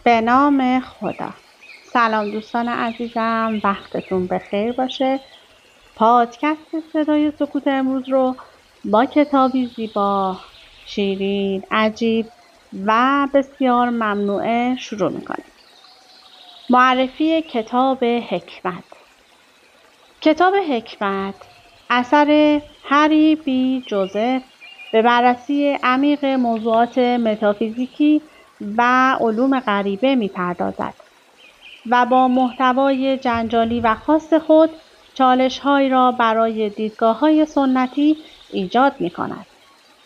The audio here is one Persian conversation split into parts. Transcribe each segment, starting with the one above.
به نام خدا. سلام دوستان عزیزم، وقتتون بخیر باشه. پادکست صدای سکوت امروز رو با کتابی زیبا، شیرین، عجیب و بسیار ممنوعه شروع میکنیم. معرفی کتاب حکمت. کتاب حکمت اثر هری بی جوزف به بررسی عمیق موضوعات متافیزیکی و علوم غریبه می‌پردازد و با محتوای جنجالی و خاص خود چالش‌هایی را برای دیدگاه‌های سنتی ایجاد می‌کند.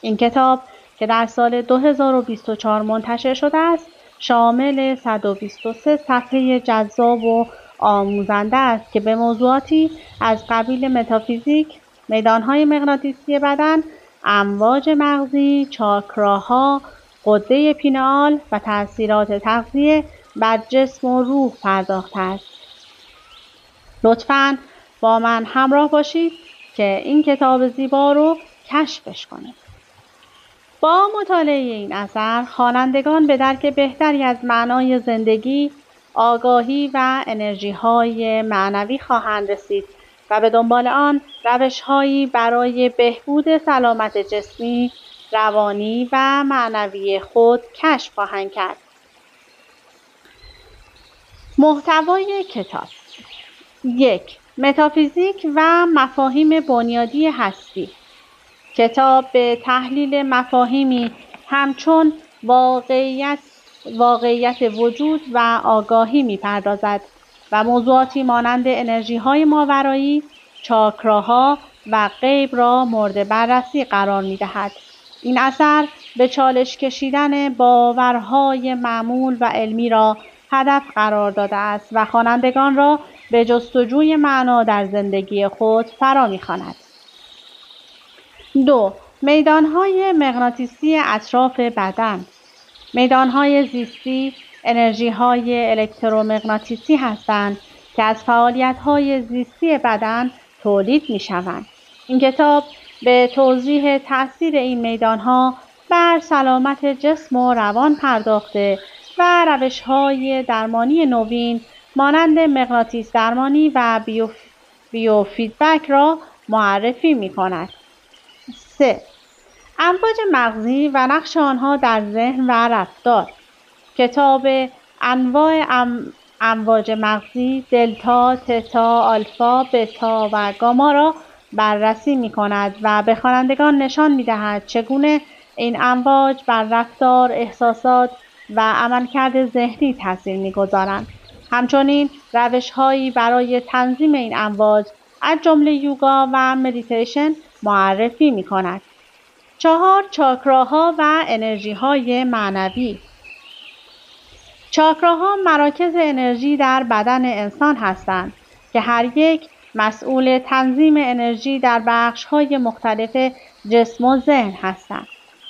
این کتاب که در سال 2024 منتشر شده است، شامل 123 صفحه جذاب و آموزنده است که به موضوعاتی از قبیل متافیزیک، میدانهای مغناطیسی بدن، امواج مغزی، چاکراها، غده پینئال و تأثیرات تغذیه بر جسم و روح پرداخته است. لطفاً با من همراه باشید که این کتاب زیبا رو کشفش کنید. با مطالعه این اثر، خوانندگان به درک بهتری از معنای زندگی، آگاهی و انرژی‌های معنوی خواهند رسید و به دنبال آن روش‌هایی برای بهبود سلامت جسمی، روانی و معنوی خود کشف خواهند کرد. محتوای کتاب: 1. متافیزیک و مفاهیم بنیادی هستی. کتاب به تحلیل مفاهیمی همچون واقعیت وجود و آگاهی می‌پردازد و موضوعاتی مانند انرژی‌های ماورایی، چاکراها و غیب را مورد بررسی قرار می‌دهد. این اثر به چالش کشیدن باورهای معمول و علمی را هدف قرار داده است و خوانندگان را به جستجوی معنا در زندگی خود فرا می‌خواند. 2. میدانهای مغناطیسی اطراف بدن. میدانهای زیستی انرژی‌های الکترومغناطیسی هستند که از فعالیت‌های زیستی بدن تولید می‌شوند. این کتاب به توضیح تأثیر این میدانها بر سلامت جسم و روان پرداخته و روش‌های درمانی نوین مانند مغناطیس درمانی و بیوفیدبک را معرفی می‌کند. 3. امواج مغزی و نقش آنها در ذهن و رفتار. کتاب انواع امواج مغزی دلتا، تتا، آلفا، بتا و گاما را بررسی می‌کند و به خوانندگان نشان می‌دهد چگونه این امواج بر رفتار، احساسات و عملکرد ذهنی تاثیر می‌گذارند. همچنین روش‌هایی برای تنظیم این امواج از جمله یوگا و مدیتیشن معرفی می‌کند. 4. چاکراها و انرژی‌های معنوی. چاکراها مراکز انرژی در بدن انسان هستند که هر یک مسئول تنظیم انرژی در بخش‌های مختلف جسم و ذهن هستند.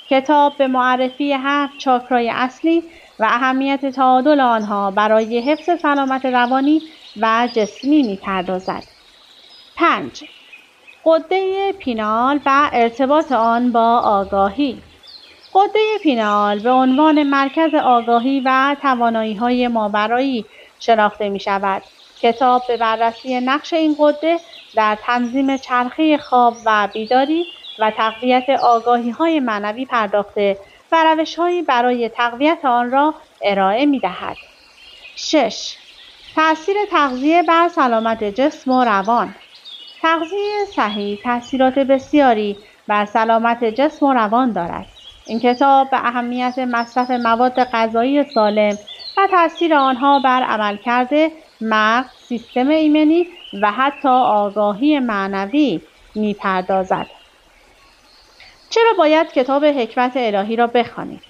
کتاب به معرفی 7 چاکرای اصلی و اهمیت تعادل آنها برای حفظ سلامت روانی و جسمی می‌پردازد. 5. غده پینئال و ارتباط آن با آگاهی. غده پینئال به عنوان مرکز آگاهی و توانایی‌های ماورایی شناخته می‌شود. کتاب به بررسی نقش این غده در تنظیم چرخه خواب و بیداری و تقویت آگاهی‌های معنوی پرداخته و روش‌هایی برای تقویت آن را ارائه می‌دهد. 6. تأثیر تغذیه بر سلامت جسم و روان. تغذیه صحیح تأثیرات بسیاری بر سلامت جسم و روان دارد. این کتاب به اهمیت مصرف مواد غذایی سالم و تأثیر آنها بر عملکرد مغز، سیستم ایمنی و حتی آگاهی معنوی می‌پردازد. چرا باید کتاب حکمت الهی را بخوانید؟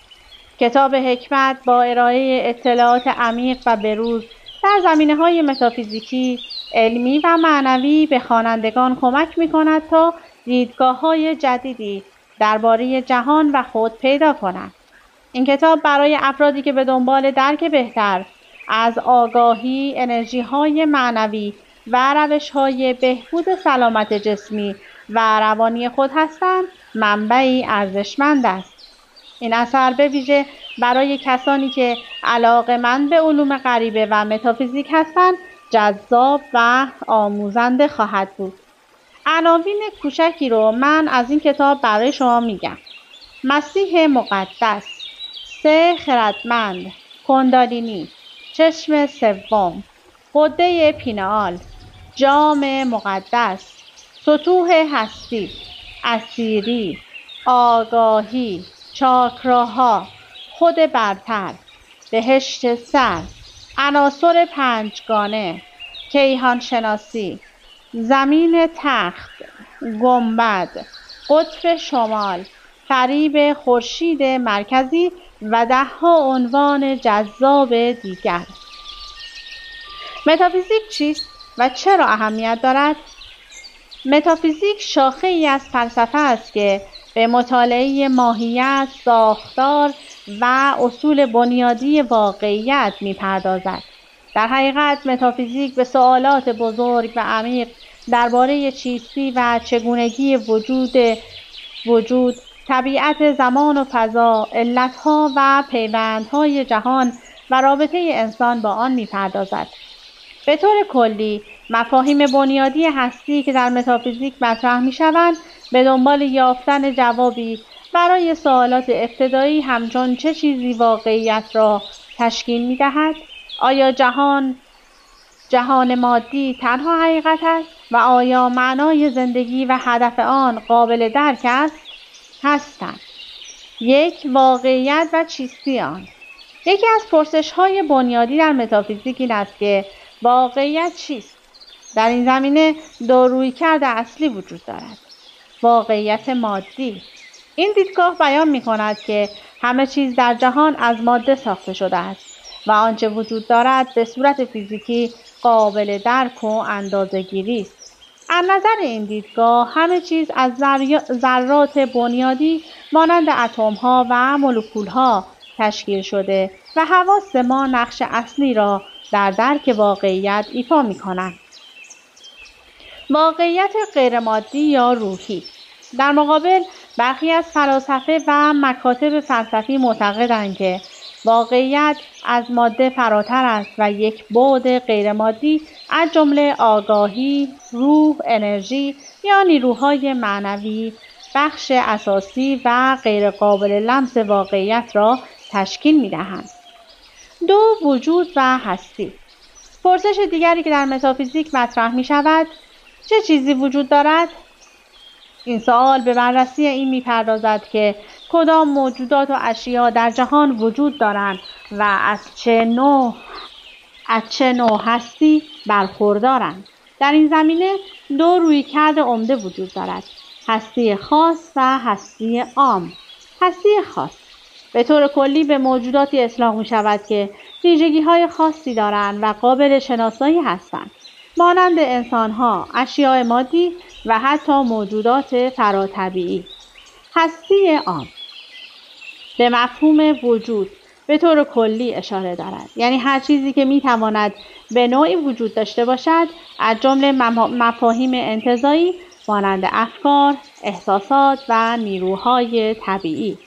کتاب حکمت با ارائه اطلاعات عمیق و بروز در زمینه‌های متافیزیکی، علمی و معنوی به خوانندگان کمک می‌کند تا دیدگاه‌های جدیدی درباره جهان و خود پیدا کنند. این کتاب برای افرادی که به دنبال درک بهتر از آگاهی، انرژی‌های معنوی و روش‌های بهبود سلامت جسمی و روانی خود هستند، منبعی ارزشمند است. این اثر به ویژه برای کسانی که علاقه‌مند به علوم غریبه و متافیزیک هستند جذاب و آموزنده خواهد بود. عناوین کوچکی رو من از این کتاب برای شما میگم. مسیح مقدس، سه خردمند، کندالینی، چشم سوم، غده پینال، جام مقدس، سطوح هستی، اسیری، آگاهی، چاکراها، خود برتر، بهشت سر، عناصر پنجگانه، کیهان شناسی، زمین تخت، گنبد، قطب شمال، فریب خورشید مرکزی و 10 عنوان جذاب دیگر. متافیزیک چیست و چرا اهمیت دارد؟ متافیزیک شاخه‌ای از فلسفه است که به مطالعه ماهیت، ساختار و اصول بنیادی واقعیت می‌پردازد. در حقیقت متافیزیک به سوالات بزرگ و عمیق درباره چیستی و چگونگی وجود، طبیعت زمان و فضا، علتها و پیوندهای جهان و رابطه انسان با آن می‌پردازد. به طور کلی مفاهیم بنیادی هستی که در متافیزیک مطرح می‌شوند به دنبال یافتن جوابی برای سوالات ابتدایی همچون چه چیزی واقعیت را تشکیل می‌دهد؟ آیا جهان مادی تنها حقیقت است و آیا معنای زندگی و هدف آن قابل درک است؟ هستند. یک، واقعیت و چیستی آن. یکی از پرسش‌های بنیادی در متافیزیک این است که واقعیت چیست؟ در این زمینه دو رویکرد اصلی وجود دارد. واقعیت مادی. این دیدگاه بیان می‌کند که همه چیز در جهان از ماده ساخته شده است و آنچه وجود دارد به صورت فیزیکی قابل درک و اندازه‌گیری است. از نظر این دیدگاه همه چیز از ذرات بنیادی مانند اتم‌ها و مولکول‌ها تشکیل شده و حواس ما نقش اصلی را در درک واقعیت ایفا می‌کنند. واقعیت غیرمادی یا روحی. در مقابل برخی از فلاسفه و مکاتب فلسفی معتقدند که واقعیت از ماده فراتر است و یک بعد غیرمادی از جمله آگاهی، روح، انرژی یا نیروهای معنوی بخش اساسی و غیرقابل لمس واقعیت را تشکیل می‌دهند. دو، وجود و هستی. پرسش دیگری که در متافیزیک مطرح می‌شود، چه چیزی وجود دارد؟ این سوال به بررسی این می‌پردازد که کدام موجودات و اشیا در جهان وجود دارند و از چه نوع هستی برخوردارند. در این زمینه دو رویکرد عمده وجود دارد: هستی خاص و هستی عام. هستی خاص به طور کلی به موجوداتی اطلاق می‌شود که ویژگی‌های خاصی دارند و قابل شناسایی هستند، مانند انسان‌ها، اشیاء مادی و حتی موجودات فراطبیعی. هستی عام به مفهوم وجود به طور کلی اشاره دارد، یعنی هر چیزی که می‌تواند به نوعی وجود داشته باشد، از جمله مفاهیم انتزاعی مانند افکار، احساسات و نیروهای طبیعی.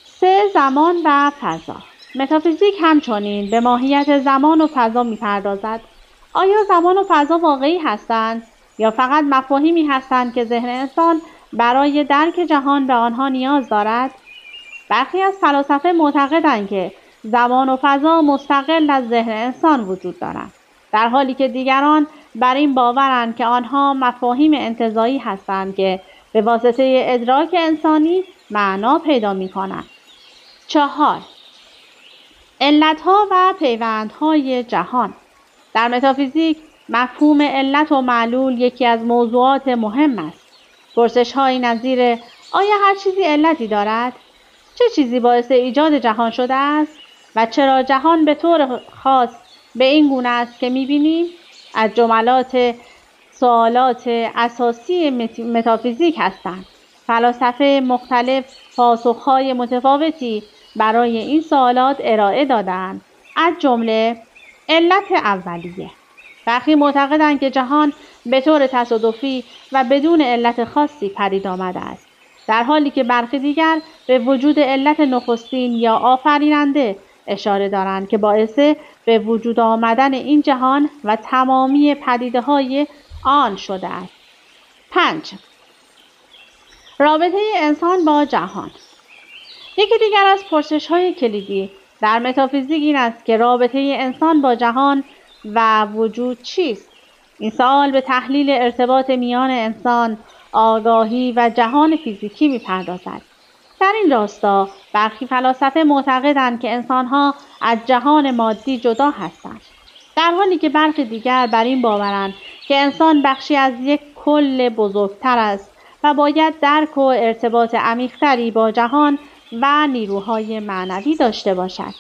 3. زمان و فضا. متافیزیک همچنین به ماهیت زمان و فضا می‌پردازد. آیا زمان و فضا واقعی هستند یا فقط مفاهیمی هستند که ذهن انسان برای درک جهان به آنها نیاز دارد؟ برخی از فلاسفه معتقدند که زمان و فضا مستقل از ذهن انسان وجود دارند، در حالی که دیگران بر این باورند که آنها مفاهیم انتزاعی هستند که به واسطه ادراک انسانی معنا پیدا می‌کنند. 4. علت‌ها و پیوندهای جهان. در متافیزیک مفهوم علت و معلول یکی از موضوعات مهم است. پرسش‌هایی نظیر آیا هر چیزی علتی دارد؟ چه چیزی باعث ایجاد جهان شده است؟ و چرا جهان به طور خاص به این گونه است که می‌بینیم؟ از جملات سوالات اساسی متافیزیک هستند. فلاسفه مختلف پاسخ‌های متفاوتی برای این سوالات ارائه دادند، از جمله علت اولیه. برخی معتقدند که جهان به طور تصادفی و بدون علت خاصی پدید آمده است. در حالی که برخی دیگر به وجود علت نخستین یا آفریننده اشاره دارند که باعث به وجود آمدن این جهان و تمامی پدیده‌های آن شده است. 5. رابطه انسان با جهان. یکی دیگر از پرسش‌های کلیدی در متافیزیک این است که رابطه انسان با جهان و وجود چیست؟ این سوال به تحلیل ارتباط میان انسان، آگاهی و جهان فیزیکی می‌پردازد. در این راستا برخی فلاسفه معتقدند که انسان‌ها از جهان مادی جدا هستند، در حالی که برخی دیگر بر این باورند که انسان بخشی از یک کل بزرگتر است و باید درک و ارتباط عمیق‌تری با جهان و نیروهای معنوی داشته باشد.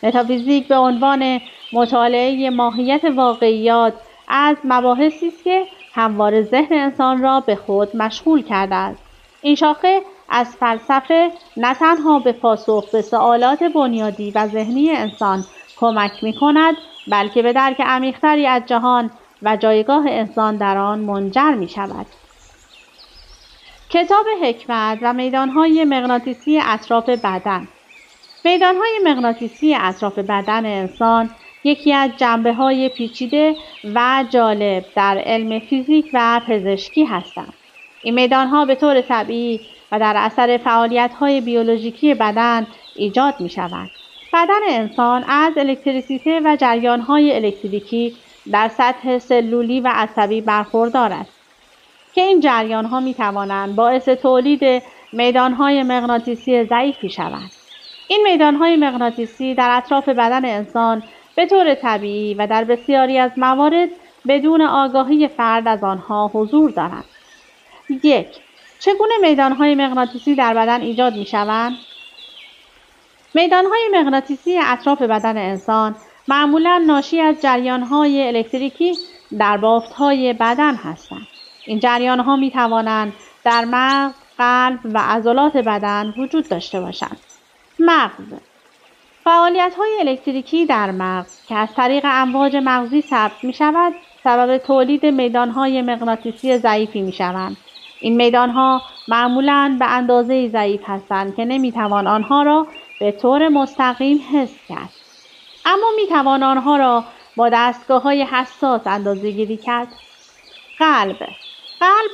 متافیزیک به عنوان مطالعه ماهیت واقعیات از مباحثی است که همواره ذهن انسان را به خود مشغول کرده است. این شاخه از فلسفه نه تنها به پاسخ به سوالات بنیادی و ذهنی انسان کمک می‌کند، بلکه به درک عمیق‌تری از جهان و جایگاه انسان در آن منجر می‌شود. کتاب حکمت و میدان‌های مغناطیسی اطراف بدن. میدان‌های مغناطیسی اطراف بدن انسان یکی از جنبه‌های پیچیده و جالب در علم فیزیک و پزشکی هستند. این میدان‌ها به طور طبیعی و در اثر فعالیت‌های بیولوژیکی بدن ایجاد می‌شوند. بدن انسان از الکتریسیته و جریان‌های الکتریکی در سطح سلولی و عصبی برخوردار است که این جریان‌ها می‌توانند باعث تولید میدان‌های مغناطیسی ضعیفی شوند. این میدان‌های مغناطیسی در اطراف بدن انسان به طور طبیعی و در بسیاری از موارد بدون آگاهی فرد از آنها حضور دارند. 1. چگونه میدان‌های مغناطیسی در بدن ایجاد می‌شوند؟ میدان‌های مغناطیسی اطراف بدن انسان معمولاً ناشی از جریان‌های الکتریکی در بافت‌های بدن هستند. این جریان‌ها می‌توانند در مغز، قلب و عضلات بدن وجود داشته باشند. مغز. فعالیت‌های الکتریکی در مغز که از طریق امواج مغزی ثبت می‌شود، سبب تولید میدان‌های مغناطیسی ضعیفی می‌شوند. این میدان‌ها معمولاً به اندازه‌ای ضعیف هستند که نمی‌توان آنها را به طور مستقیم حس کرد، اما می‌توان آنها را با دستگاه‌های حساس اندازه‌گیری کرد. قلب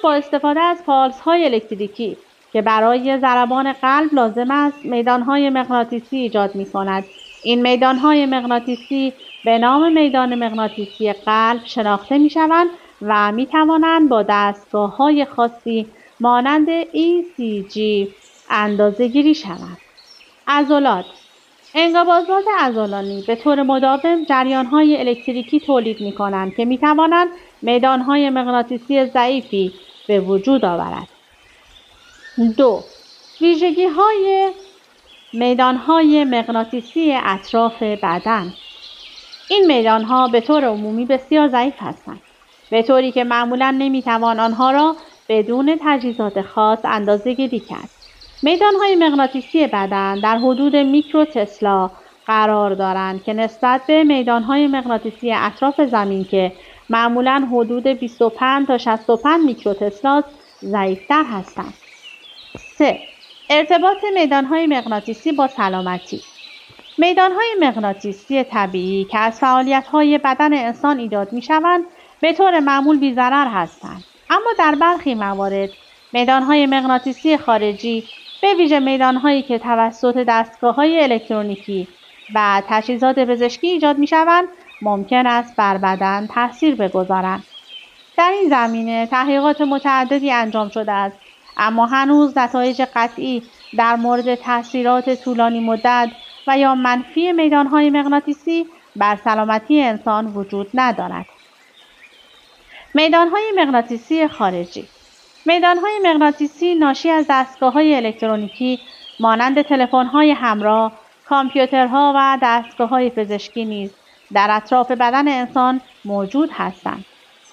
با استفاده از پالس‌های الکتریکی که برای ضربان قلب لازم است، میدان‌های مغناطیسی ایجاد می‌کند. این میدان‌های مغناطیسی به نام میدان مغناطیسی قلب شناخته می‌شوند و می‌توانند با دستگاه‌های خاصی مانند ECG اندازه‌گیری شوند. عضلات. انقباضات عضلانی به طور مداوم جریان‌های الکتریکی تولید می‌کنند که می‌توانند میدان‌های مغناطیسی ضعیفی به وجود آورد. 2. ویژگی‌های میدان‌های مغناطیسی اطراف بدن. این میدان‌ها به طور عمومی بسیار ضعیف هستند، به طوری که معمولاً نمی‌توان آنها را بدون تجهیزات خاص اندازه‌گیری کرد. میدان‌های مغناطیسی بدن در حدود میکروتسلا قرار دارند که نسبت به میدان‌های مغناطیسی اطراف زمین که معمولاً حدود 25 تا 65 میکروتسلا ضعیف‌تر هستند. 3. ارتباط میدان‌های مغناطیسی با سلامتی. میدان‌های مغناطیسی طبیعی که از فعالیت‌های بدن انسان ایجاد می‌شوند، به طور معمول بی‌ضرر هستند، اما در برخی موارد میدان‌های مغناطیسی خارجی، به ویژه میدان‌هایی که توسط دستگاه‌های الکترونیکی و تجهیزات پزشکی ایجاد می‌شوند، ممکن است بر بدن تأثیر بگذارند. در این زمینه تحقیقات متعددی انجام شده است، اما هنوز نتایج قطعی در مورد تأثیرات طولانی مدت و یا منفی میدان‌های مغناطیسی بر سلامتی انسان وجود ندارد. میدان‌های مغناطیسی خارجی. میدان‌های مغناطیسی ناشی از دستگاه‌های الکترونیکی مانند تلفن‌های همراه، کامپیوترها و دستگاه‌های پزشکی نیز در اطراف بدن انسان موجود هستند.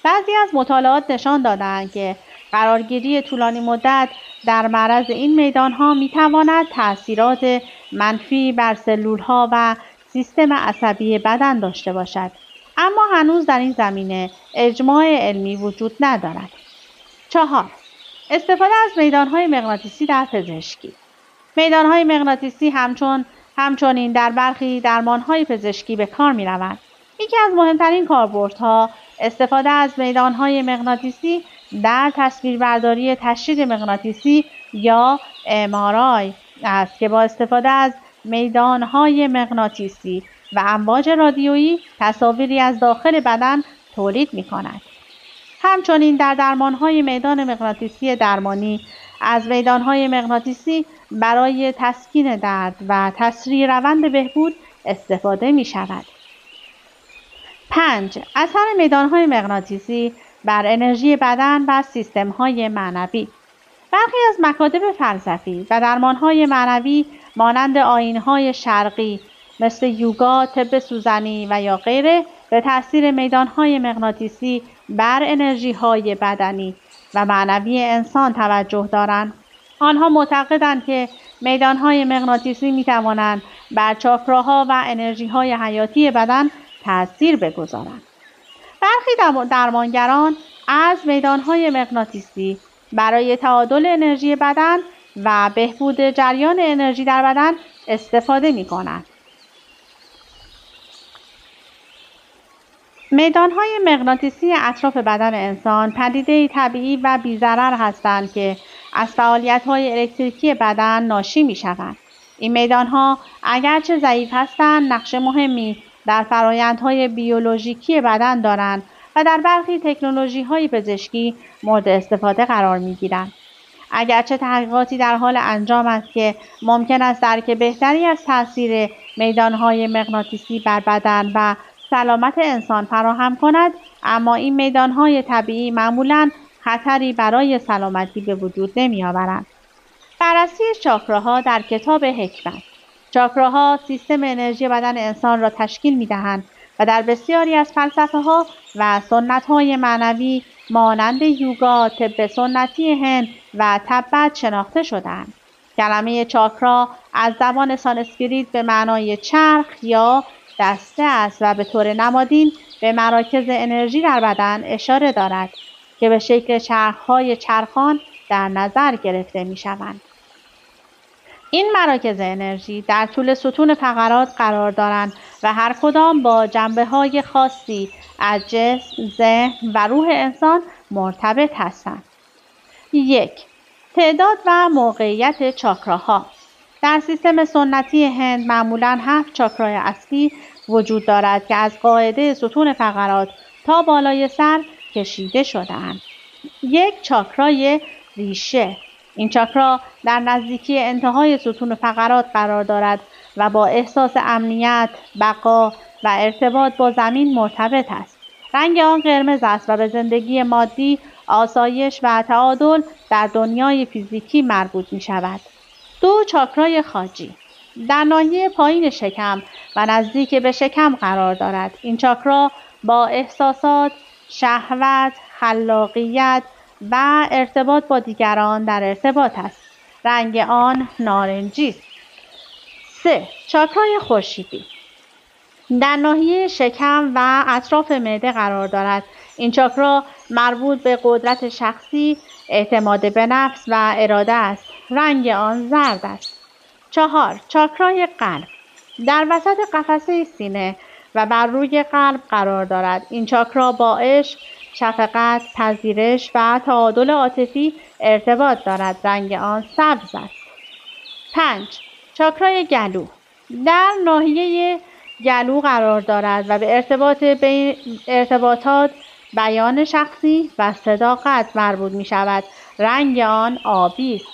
بعضی از مطالعات نشان داده‌اند که قرارگیری طولانی مدت در معرض این میدان‌ها می‌تواند تأثیرات منفی بر سلول‌ها و سیستم عصبی بدن داشته باشد، اما هنوز در این زمینه اجماع علمی وجود ندارد. 4. استفاده از میدانهای مغناطیسی در پزشکی. میدانهای مغناطیسی همچنین در برخی درمانهای پزشکی به کار می‌روند. یکی از مهمترین کاربردها استفاده از میدانهای مغناطیسی در تصویربرداری تشدید مغناطیسی یا MRI است که با استفاده از میدانهای مغناطیسی و امواج رادیویی تصاویری از داخل بدن تولید می‌کند. همچنین در درمانهای میدان مغناطیسی درمانی از میدانهای مغناطیسی برای تسکین درد و تسریع روند بهبود استفاده می شود. 5. اثر میدانهای مغناطیسی بر انرژی بدن و سیستم‌های معنوی. برخی از مکاتب فلسفی و درمانهای معنوی مانند آیین‌های شرقی مثل یوگا، طب سوزنی و یا غیره به تأثیر میدانهای مغناطیسی بر انرژی‌های بدنی و معنوی انسان توجه دارند. آنها معتقدند که میدانهای مغناطیسی می‌توانند بر چاکراها و انرژی‌های حیاتی بدن تأثیر بگذارند. برخی درمانگران از میدانهای مغناطیسی برای تعادل انرژی بدن و بهبود جریان انرژی در بدن استفاده می‌کنند. میدانهای مغناطیسی اطراف بدن انسان پدیده‌ای طبیعی و بی‌ضرر هستند که از فعالیت‌های الکتریکی بدن ناشی می‌شوند. این میدانها اگرچه ضعیف هستند، نقش مهمی در فرآیندهای بیولوژیکی بدن دارند و در برخی تکنولوژی‌های پزشکی مورد استفاده قرار می‌گیرند. اگرچه تحقیقاتی در حال انجام است که ممکن است درک بهتری از تأثیر میدانهای مغناطیسی بر بدن و سلامت انسان فراهم کند، اما این میدانهای طبیعی معمولاً خطری برای سلامتی به وجود نمی‌آورند. بررسی چاکراها در کتاب حکمت. چاکراها سیستم انرژی بدن انسان را تشکیل می‌دهند و در بسیاری از فلسفه‌ها و سنت‌های معنوی مانند یوگا، طب سنتی هند و تبت شناخته شده‌اند. کلمه چاکرا از زبان سانسکریت به معنای چرخ یا دسته است و به طور نمادین به مراکز انرژی در بدن اشاره دارد که به شکل چرخ‌های چرخان در نظر گرفته می‌شوند. این مراکز انرژی در طول ستون فقرات قرار دارند و هر کدام با جنبه‌های خاصی از جسم، ذهن و روح انسان مرتبط هستند. 1. تعداد و موقعیت چاکراها. در سیستم سنتی هند معمولاً 7 چاکرای اصلی وجود دارد که از قاعده ستون فقرات تا بالای سر کشیده شده‌اند. 1. چاکرای ریشه. این چاکرا در نزدیکی انتهای ستون فقرات قرار دارد و با احساس امنیت، بقا و ارتباط با زمین مرتبط است. رنگ آن قرمز است و به زندگی مادی، آسایش و تعادل در دنیای فیزیکی مربوط می شود. 2. چاکرای خاجی. در ناحیه پایین شکم و نزدیک به شکم قرار دارد. این چاکرا با احساسات، شهوت، خلاقیت و ارتباط با دیگران در ارتباط است. رنگ آن نارنجی است. 3. چاکرای خورشیدی. در ناحیه شکم و اطراف معده قرار دارد. این چاکرا مربوط به قدرت شخصی، اعتماد به نفس و اراده است. رنگ آن زرد است. 4. چاکرای قلب. در وسط قفسه سینه و بر روی قلب قرار دارد. این چاکرا با عشق، شفقت، پذیرش و تعادل عاطفی ارتباط دارد. رنگ آن سبز است. 5. چاکرای گلو. در ناحیه گلو قرار دارد و به ارتباطات، بیان شخصی و صداقت مربوط می شود. رنگ آن آبی است.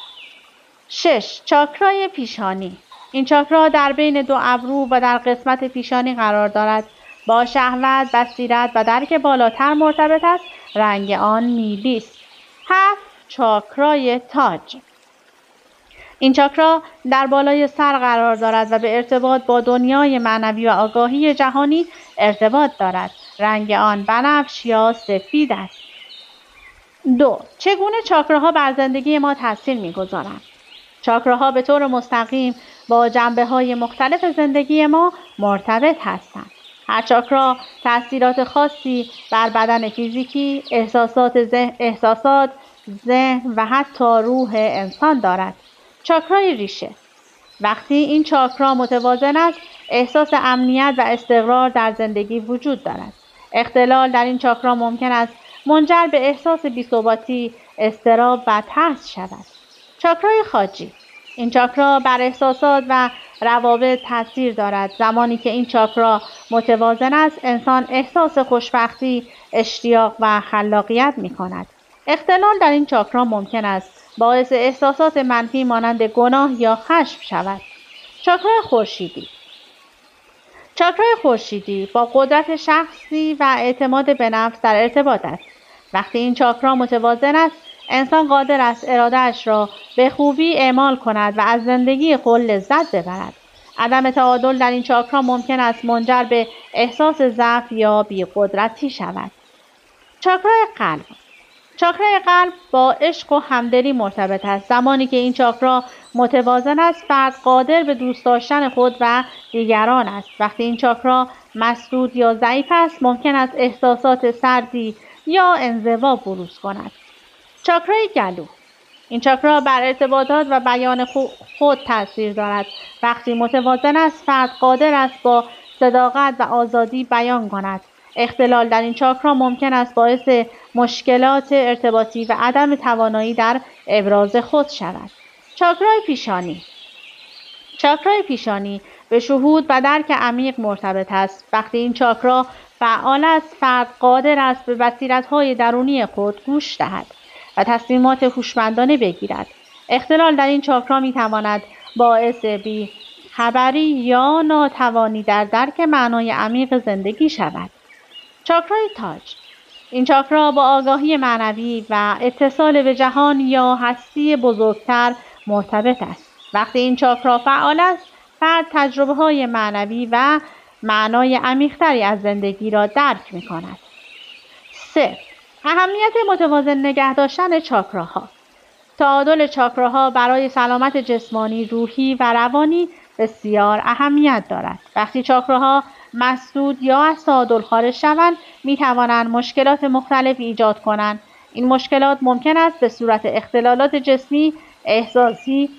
6. چاکرای پیشانی. این چاکرا در بین دو ابرو و در قسمت پیشانی قرار دارد. با شهوت، بصیرت و درک بالاتر مرتبط است. رنگ آن نیلی است. 7. چاکرای تاج. این چاکرا در بالای سر قرار دارد و به ارتباط با دنیای معنوی و آگاهی جهانی ارتباط دارد. رنگ آن بنفش یا سفید است. 2. چگونه چاکراها بر زندگی ما تاثیر می‌گذارند؟ چاکراها به طور مستقیم با جنبه‌های مختلف زندگی ما مرتبط هستند. هر چاکرا تأثیرات خاصی بر بدن فیزیکی، احساسات، ذهن و حتی روح انسان دارد. چاکرای ریشه. وقتی این چاکرا متوازن است، احساس امنیت و استقرار در زندگی وجود دارد. اختلال در این چاکرا ممکن است منجر به احساس بی‌ثباتی، اضطراب و ترس شود. چاکرای خاجی. این چاکرا بر احساسات و روابط تاثیر دارد. زمانی که این چاکرا متوازن است، انسان احساس خوشبختی، اشتیاق و خلاقیت می کند. اختلال در این چاکرا ممکن است باعث احساسات منفی مانند گناه یا خشم شود. چاکرای خورشیدی. چاکرای خورشیدی با قدرت شخصی و اعتماد به نفس در ارتباط است. وقتی این چاکرا متوازن است، انسان قادر است اراده‌اش را به خوبی اعمال کند و از زندگی خود لذت ببرد. عدم تعادل در این چاکرا ممکن است منجر به احساس ضعف یا بی‌قدرتی شود. چاکرای قلب. چاکرای قلب با عشق و همدلی مرتبط است. زمانی که این چاکرا متوازن است، فرد قادر به دوست داشتن خود و دیگران است. وقتی این چاکرا مسدود یا ضعیف است، ممکن است احساسات سردی یا انزوا بروز کند. چاکرای گلو. این چاکرا بر ارتباطات و بیان خود تاثیر دارد. وقتی متوازن است، فرد قادر است با صداقت و آزادی بیان کند. اختلال در این چاکرا ممکن است باعث مشکلات ارتباطی و عدم توانایی در ابراز خود شود. چاکرای پیشانی. چاکرای پیشانی به شهود و درک عمیق مرتبط است. وقتی این چاکرا فعال است، فرد قادر است به بصیرت‌های درونی خود گوش دهد و تصمیمات هوشمندانه بگیرد. اختلال در این چاکرا می‌تواند باعث بی‌خبری یا ناتوانی در درک معنای عمیق زندگی شود. چاکرای تاج. این چاکرا با آگاهی معنوی و اتصال به جهان یا هستی بزرگتر مرتبط است. وقتی این چاکرا فعال است، فرد تجربه‌های معنوی و معنای عمیق‌تری از زندگی را درک می‌کند. 3. اهمیت متوازن نگه داشتن چاکراها. تعادل چاکراها برای سلامت جسمانی، روحی و روانی بسیار اهمیت دارد. وقتی چاکراها مسدود یا از تعادل خارج شوند، می‌توانند مشکلات مختلف ایجاد کنند. این مشکلات ممکن است به صورت اختلالات جسمی، احساسی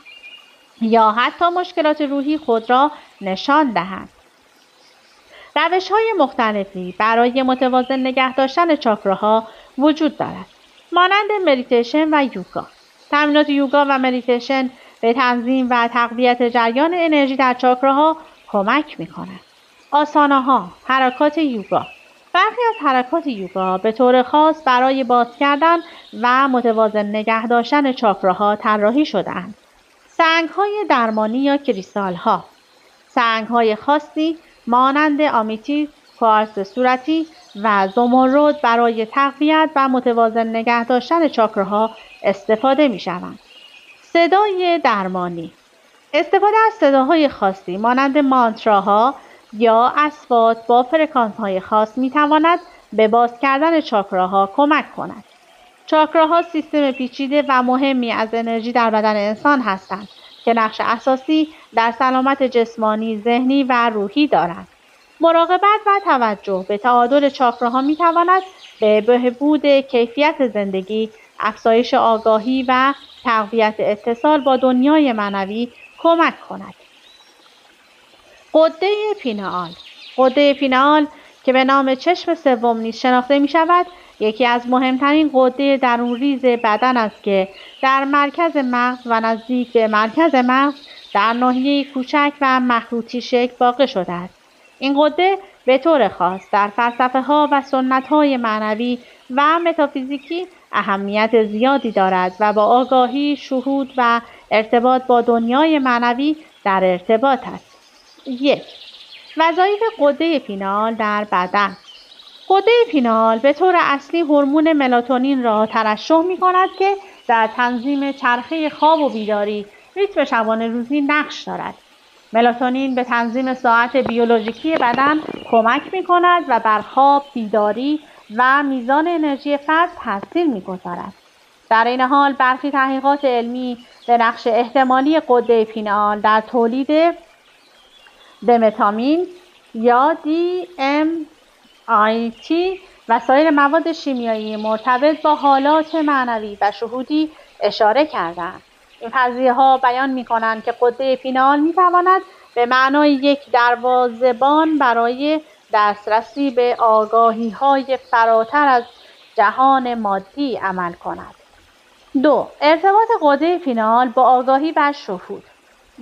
یا حتی مشکلات روحی خود را نشان دهند. روش‌های مختلفی برای متوازن نگه داشتن چاکراها وجود دارد، مانند مدیتیشن و یوگا. تمرینات یوگا و مدیتیشن به تنظیم و تقویت جریان انرژی در چاکراها کمک می‌کنند. آساناها، حرکات یوگا. برخی از حرکات یوگا به طور خاص برای باز کردن و متوازن نگه داشتن چاکراها طراحی شده‌اند. سنگ‌های درمانی یا کریستال‌ها. سنگ‌های خاصی مانند آمیتیس، کوارتز صورتی و زمرد برای تقویت و متوازن نگه داشتن چاکراها استفاده می‌شوند. صدای درمانی. استفاده از صداهای خاصی مانند مانتراها یا اصوات با فرکانس‌های خاص می‌تواند به باز کردن چاکراها کمک کند. چاکراها سیستم پیچیده و مهمی از انرژی در بدن انسان هستند که نقش اساسی در سلامت جسمانی، ذهنی و روحی دارند. مراقبت و توجه به تعادل چاکراها می‌تواند به بهبود کیفیت زندگی، افزایش آگاهی و تقویت اتصال با دنیای معنوی کمک کند. غده پینئال. غده پینئال که به نام چشم سوم نیز شناخته می‌شود، یکی از مهمترین غده درونریز بدن است که در مرکز مغز و نزدیک به مرکز مغز در ناحیه کوچک و مخروطی شکل واقع شده است. این غده به طور خاص در فلسفه‌ها و سنت‌های معنوی و متافیزیکی اهمیت زیادی دارد و با آگاهی، شهود و ارتباط با دنیای معنوی در ارتباط است. 1. وظایف غده پینئال در بدن. غده پینئال به طور اصلی هورمون ملاتونین را ترشح می‌کند که در تنظیم چرخه خواب و بیداری، ریتم شبانه روزی نقش دارد. ملاتونین به تنظیم ساعت بیولوژیکی بدن کمک می‌کند و بر خواب، بیداری و میزان انرژی فرد تاثیر می‌گذارد. در این حال برخی تحقیقات علمی به نقش احتمالی غده پینئال در تولید دمتامین یا DMT و سایر مواد شیمیایی مرتبط با حالات معنوی و شهودی اشاره کردند. این فرضیه‌ها بیان می‌کنند که غده پینال می‌تواند به معنای یک دروازه‌بان برای دسترسی به آگاهی‌های فراتر از جهان مادی عمل کند. 2. ارتباط غده پینال با آگاهی و شهود.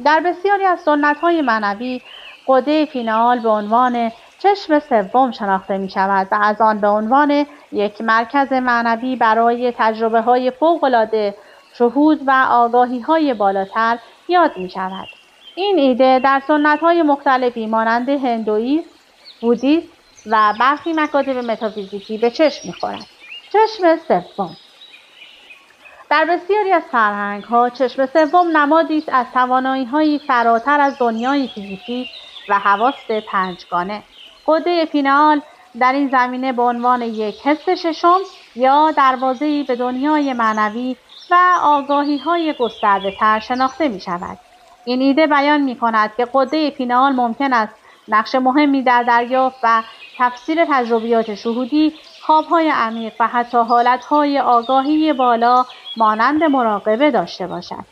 در بسیاری از سنت‌های معنوی غده پینال به عنوان چشم سوم شناخته می‌شود و از آن به عنوان یک مرکز معنوی برای تجربه‌های فوق‌العاده، شهود و آگاهی‌های بالاتر یاد می‌شود. این ایده در سنت‌های مختلفی مانند هندوئیسم، بودیسم و برخی مکاتب متافیزیکی به چشم می‌خورد. چشم سوم در بسیاری از فرهنگ‌ها چشم سوم نمادی است از توانایی‌هایی فراتر از دنیای فیزیکی و حواس پنجگانه. غده پینال در این زمینه به عنوان یک حس ششم یا دروازه‌ای به دنیای معنوی و آگاهی‌های گسترده‌تر شناخته می‌شود. این ایده بیان می‌کند که غده پینال ممکن است نقش مهمی در دریافت و تفسیر تجربیات شهودی، خواب‌های عمیق و حتی حالت‌های آگاهی بالا مانند مراقبه داشته باشد.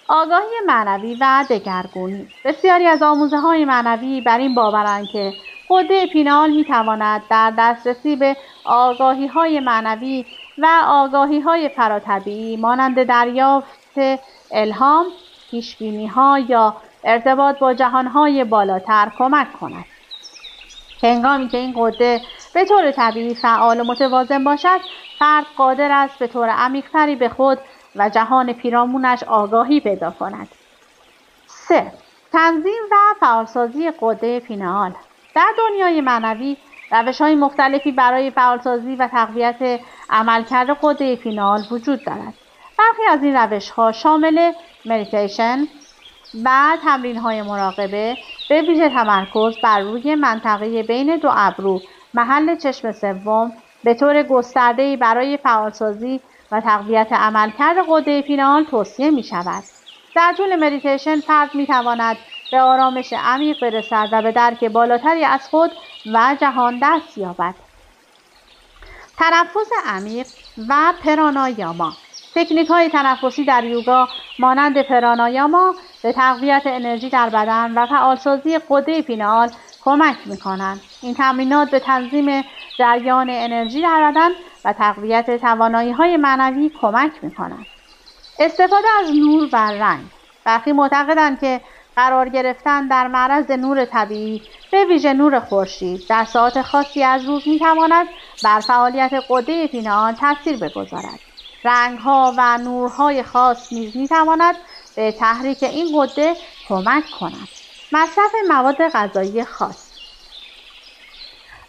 آگاهی معنوی و دگرگونی. بسیاری از آموزه‌های معنوی بر این باورند که غده پینال می‌تواند در دسترسی به آگاهی‌های معنوی و آگاهی‌های فراتبیعی مانند دریافت الهام، پیش‌بینی‌ها یا ارتباط با جهان‌های بالاتر کمک کند. هنگامی که این غده به طور طبیعی فعال و متوازن باشد، فرد قادر است به طور عمیق‌تری به خود و جهان پیرامونش آگاهی پیدا کند. 3. تنظیم و فعالسازی غده پینال. در دنیای معنوی روش‌های مختلفی برای فعالسازی و تقویت عملکرد غده پینال وجود دارد. برخی از این روش‌ها شامل مدیتیشن و تمرین‌های مراقبه، به ویژه تمرکز بر روی منطقه بین دو ابرو، محل چشم سوم، به طور گسترده‌ای برای فعالسازی و تقویت عملکرد غده پینال توصیه می‌شود. در طول مدیتیشن فرد می‌تواند به آرامش عمیق برسد و به درک بالاتری از خود و جهان دست یابد. تنفس عمیق و پرانایاما. تکنیک‌های تنفسی در یوگا مانند پرانایاما به تقویت انرژی در بدن و فعالسازی غده پینال کمک می‌کنند. این تمرینات به تنظیم جریان انرژی در بدن و تقویت توانایی‌های معنوی کمک می‌کنند. استفاده از نور و رنگ. برخی معتقدند که قرار گرفتن در معرض نور طبیعی، به ویژه نور خورشید، در ساعات خاصی از روز می‌تواند بر فعالیت غده پینال تاثیر بگذارد. رنگ‌ها و نورهای خاص نیز می‌تواند به تحریک این غده کمک کند. مصرف مواد غذایی خاص.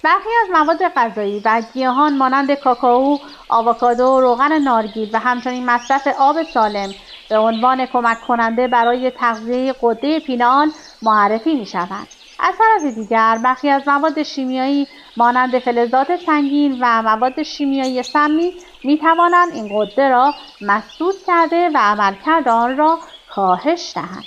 برخی از مواد غذایی و گیاهان مانند کاکائو، آووکادو، روغن نارگیل و همچنین مصرف آب سالم به عنوان کمک کننده برای تغذیه غده پینال معرفی می‌شوند. از طرف دیگر برخی از مواد شیمیایی مانند فلزات سنگین و مواد شیمیایی سمی می‌توانند این غده را مسدود کرده و عملکرد آن را کاهش دهند.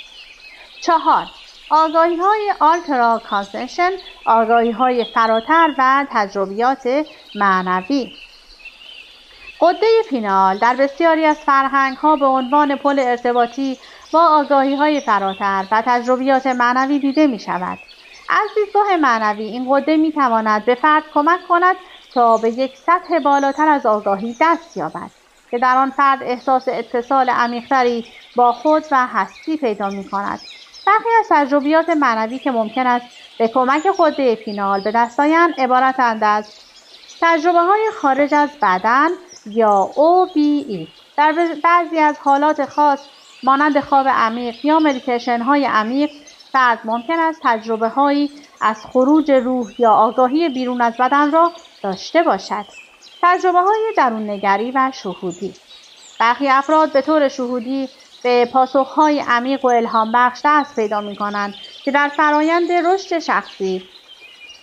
4. آگاهی‌های آلترا کانسنشن، آگاهی‌های فراتر و تجربیات معنوی. غده پینال در بسیاری از فرهنگ‌ها به عنوان پل ارتباطی با آگاهی‌های فراتر و تجربیات معنوی دیده می‌شود. از دیدگاه معنوی این غده می‌تواند به فرد کمک کند تا به یک سطح بالاتر از آگاهی دست یابد که در آن فرد احساس اتصال عمیق‌تری با خود و هستی پیدا می‌کند. برخی از تجربیات معنوی که ممکن است به کمک غده پینال به دست آیند عبارتند از تجربه‌های خارج از بدن یا OBE. در بعضی از حالات خاص مانند خواب عمیق یا مدیتیشن‌های عمیق، فرد ممکن است تجربه‌هایی از خروج روح یا آگاهی بیرون از بدن را داشته باشد. تجربه‌های درون‌نگری و شهودی. برخی افراد به طور شهودی به پاسخ‌های عمیق و الهام بخش دست پیدا می‌کنند که در فرایند رشد شخصی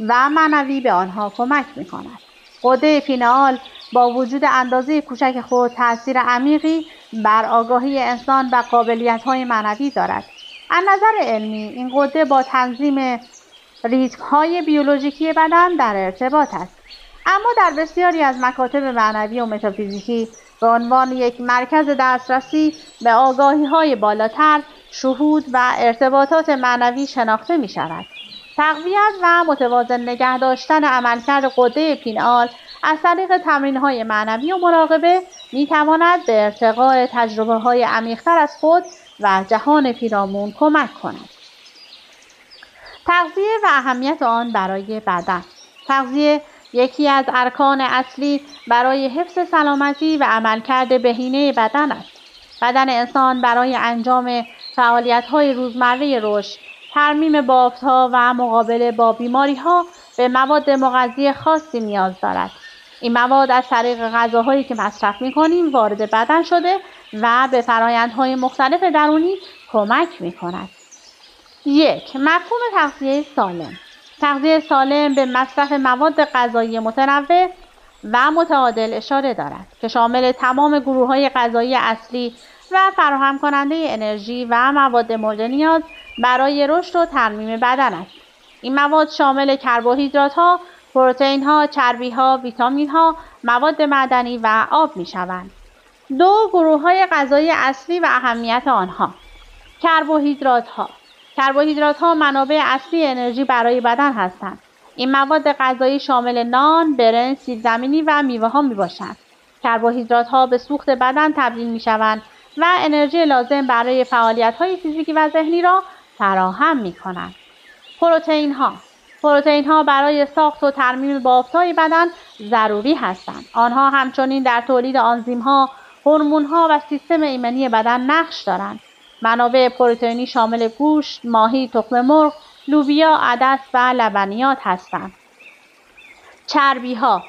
و معنوی به آنها کمک می‌کند. غده پینال با وجود اندازه کوچک خود تأثیر عمیقی بر آگاهی انسان و قابلیت‌های معنوی دارد. از نظر علمی این غده با تنظیم ریتم‌های بیولوژیکی بدن در ارتباط است. اما در بسیاری از مکاتب معنوی و متافیزیکی به عنوان یک مرکز دسترسی به آگاهی‌های بالاتر، شهود و ارتباطات معنوی شناخته می شود. تقویت و متوازن نگه داشتن عملکرد غده پینئال از طریق تمرین‌های معنوی و مراقبه می‌تواند به ارتقاء تجربه‌های عمیق‌تر از خود و جهان پیرامون کمک کند. تغذیه و اهمیت آن برای بدن. تغذیه یکی از ارکان اصلی برای حفظ سلامتی و عملکرد بهینه بدن است. بدن انسان برای انجام فعالیت‌های روزمره رشد، ترمیم بافت‌ها و مقابله با بیماری‌ها به مواد مغذی خاصی نیاز دارد. این مواد از طریق غذاهایی که مصرف می‌کنیم وارد بدن شده و به فرآیندهای مختلف درونی کمک می‌کند. 1. مفهوم تغذیه سالم. تغذیه سالم به مصرف مواد غذایی متنوع و متعادل اشاره دارد که شامل تمام گروه‌های غذایی اصلی و فراهم کننده انرژی و مواد مورد نیاز برای رشد و ترمیم بدن است. این مواد شامل کربوهیدرات‌ها، پروتئین‌ها، چربی‌ها، ویتامین‌ها، مواد معدنی و آب می‌شوند. 2. گروه‌های غذایی اصلی و اهمیت آنها. کربوهیدرات‌ها. کربوهیدرات‌ها منابع اصلی انرژی برای بدن هستند. این مواد غذایی شامل نان، برنج، سیب زمینی و میوه‌ها میباشند. کربوهیدرات‌ها به سوخت بدن تبدیل میشوند و انرژی لازم برای فعالیت‌های فیزیکی و ذهنی را فراهم می‌کنند. پروتئین‌ها برای ساخت و ترمیم بافت‌های بدن ضروری هستند. آنها همچنین در تولید آنزیم‌ها، هورمون‌ها و سیستم ایمنی بدن نقش دارند. منابع پروتئینی شامل گوشت، ماهی، تخم مرغ، لوبیا، عدس و لبنیات هستند. چربی‌ها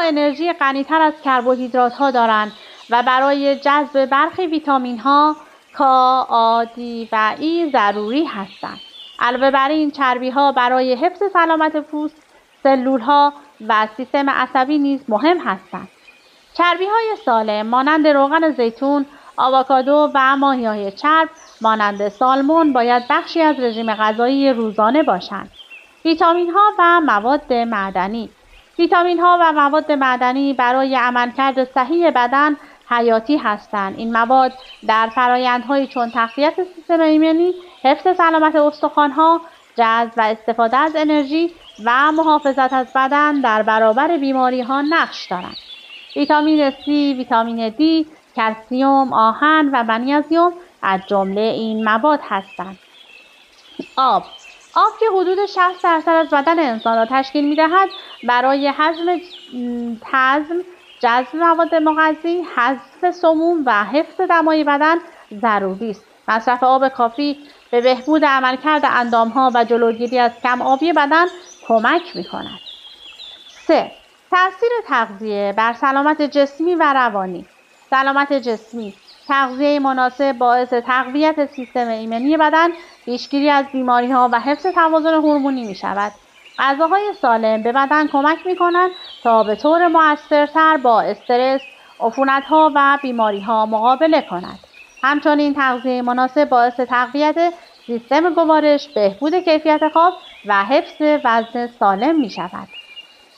انرژی غنی‌تر از کربوهیدرات‌ها دارند و برای جذب برخی ویتامین‌ها کا، آ، دی و ای ضروری هستند. علاوه بر این چربی‌ها برای حفظ سلامت پوست، سلول‌ها و سیستم عصبی نیز مهم هستند. چربی‌های سالم مانند روغن زیتون، آووکادو و ماهی‌های چرب مانند سالمون باید بخشی از رژیم غذایی روزانه باشند. ویتامین‌ها و مواد معدنی برای عملکرد صحیح بدن حیاتی هستند. این مواد در فرآیندهایی چون تقویت سیستم ایمنی، حفظ سلامت استخوان‌ها، جذب و استفاده از انرژی و محافظت از بدن در برابر بیماری‌ها نقش دارند. ویتامین C، ویتامین D، کلسیم، آهن و منیزیم از جمله این مواد هستند. آب که حدود 60% از بدن انسان را تشکیل می‌دهد، برای جذب مواد مغذی، حذف سموم و حفظ دمای بدن ضروری است. مصرف آب کافی به بهبود عملکرد اندام‌ها و جلوگیری از کم آبی بدن کمک می‌کند. 3. تأثیر تغذیه بر سلامت جسمی و روانی. سلامت جسمی. تغذیه مناسب باعث تقویت سیستم ایمنی بدن، پیشگیری از بیماری‌ها و حفظ توازن هورمونی می‌شود. غذاهای سالم به بدن کمک می‌کنند تا به طور مؤثرتر با استرس، عفونت‌ها و بیماری‌ها مقابله کند. همچنین تغذیه مناسب باعث تقویت سیستم گوارش، بهبود کیفیت خواب و حفظ وزن سالم می‌شود.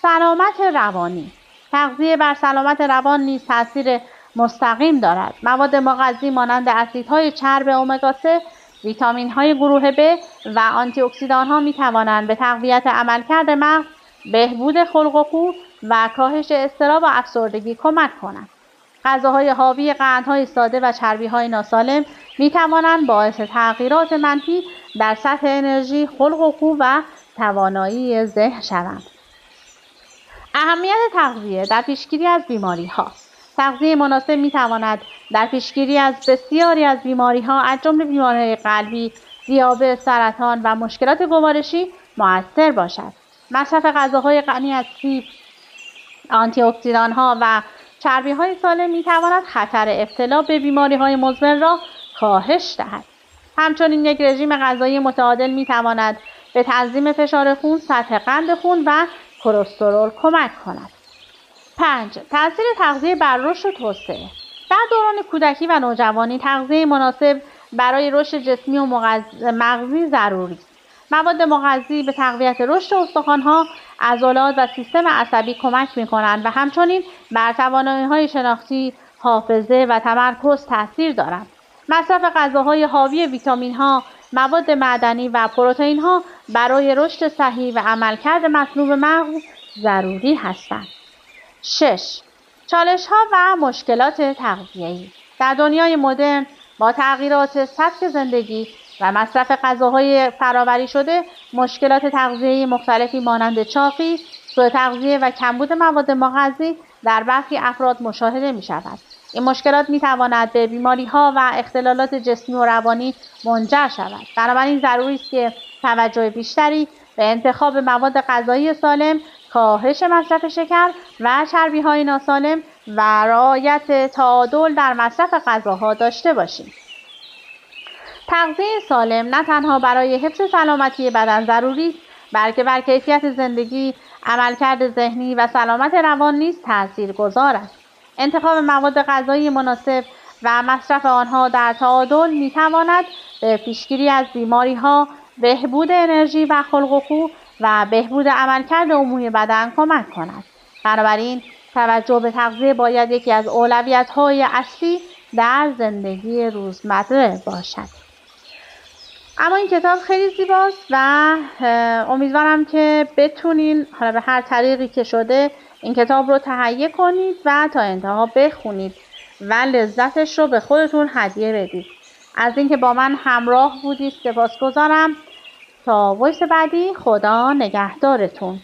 سلامت روانی. تغذیه بر سلامت روان نیز تأثیر مستقیم دارد. مواد مغذی مانند اسیدهای چرب امگا 3، ویتامین‌های گروه B و آنتی اکسیدان‌ها می‌توانند به تقویت عملکرد مغز، بهبود خلق و خو و کاهش اضطراب و افسردگی کمک کنند. غذاهای حاوی قندهای ساده و چربی‌های ناسالم می‌توانند باعث تغییرات منفی در سطح انرژی، خلق و خو و توانایی ذهن شوند. اهمیت تغذیه در پیشگیری از بیماری‌ها. تغذیه مناسب می‌تواند در پیشگیری از بسیاری از بیماری‌ها از جمله بیماری‌های قلبی، دیابت، سرطان و مشکلات گوارشی مؤثر باشد. مصرف غذاهای غنی از فیبر، آنتی اکسیدان‌ها و چربی‌های سالم می‌تواند خطر ابتلا به بیماری‌های مزمن را کاهش دهد. همچنین یک رژیم غذایی متعادل می‌تواند به تنظیم فشار خون، سطح قند خون و کلسترول کمک کند. 5. تأثیر تغذیه بر رشد و توسعه. در دوران کودکی و نوجوانی تغذیه مناسب برای رشد جسمی و مغزی ضروری است. مواد مغذی به تقویت رشد استخوان‌ها، عضلات و سیستم عصبی کمک می‌کنند و همچنین بر توانایی‌های شناختی، حافظه و تمرکز تاثیر دارند. مصرف غذاهای حاوی ویتامین‌ها، مواد معدنی و پروتئین‌ها برای رشد صحیح و عملکرد مطلوب مغز ضروری هستند. 6. چالش‌ها و مشکلات تغذیه‌ای. در دنیای مدرن با تغییرات سبک زندگی و مصرف غذاهای فرآوری شده، مشکلات تغذیه‌ای مختلفی مانند چاقی، سوء تغذیه و کمبود مواد مغذی در برخی افراد مشاهده می‌شود. این مشکلات می‌تواند به بیماری‌ها و اختلالات جسمی و روانی منجر شود. بنابراین ضروری است که توجه بیشتری به انتخاب مواد غذایی سالم، کاهش مصرف شکر و چربی‌های ناسالم و رعایت تعادل در مصرف غذاها داشته باشیم. تغذیه سالم نه تنها برای حفظ سلامتی بدن ضروری است، بلکه بر کیفیت زندگی، عملکرد ذهنی و سلامت روان نیز تاثیرگذار است. انتخاب مواد غذایی مناسب و مصرف آنها در تعادل می‌تواند به پیشگیری از بیماری‌ها، بهبود انرژی و خلق و خو و بهبود عملکرد عمومی بدن کمک کند. بنابراین توجه به تغذیه باید یکی از اولویت‌های اصلی در زندگی روزمره باشد. اما این کتاب خیلی زیباست و امیدوارم که بتونین حالا به هر طریقی که شده این کتاب رو تهیه کنید و تا انتها بخونید و لذتش رو به خودتون هدیه بدید. از اینکه با من همراه بودید سپاسگزارم. تا وایس بعدی، خدا نگهدارتون.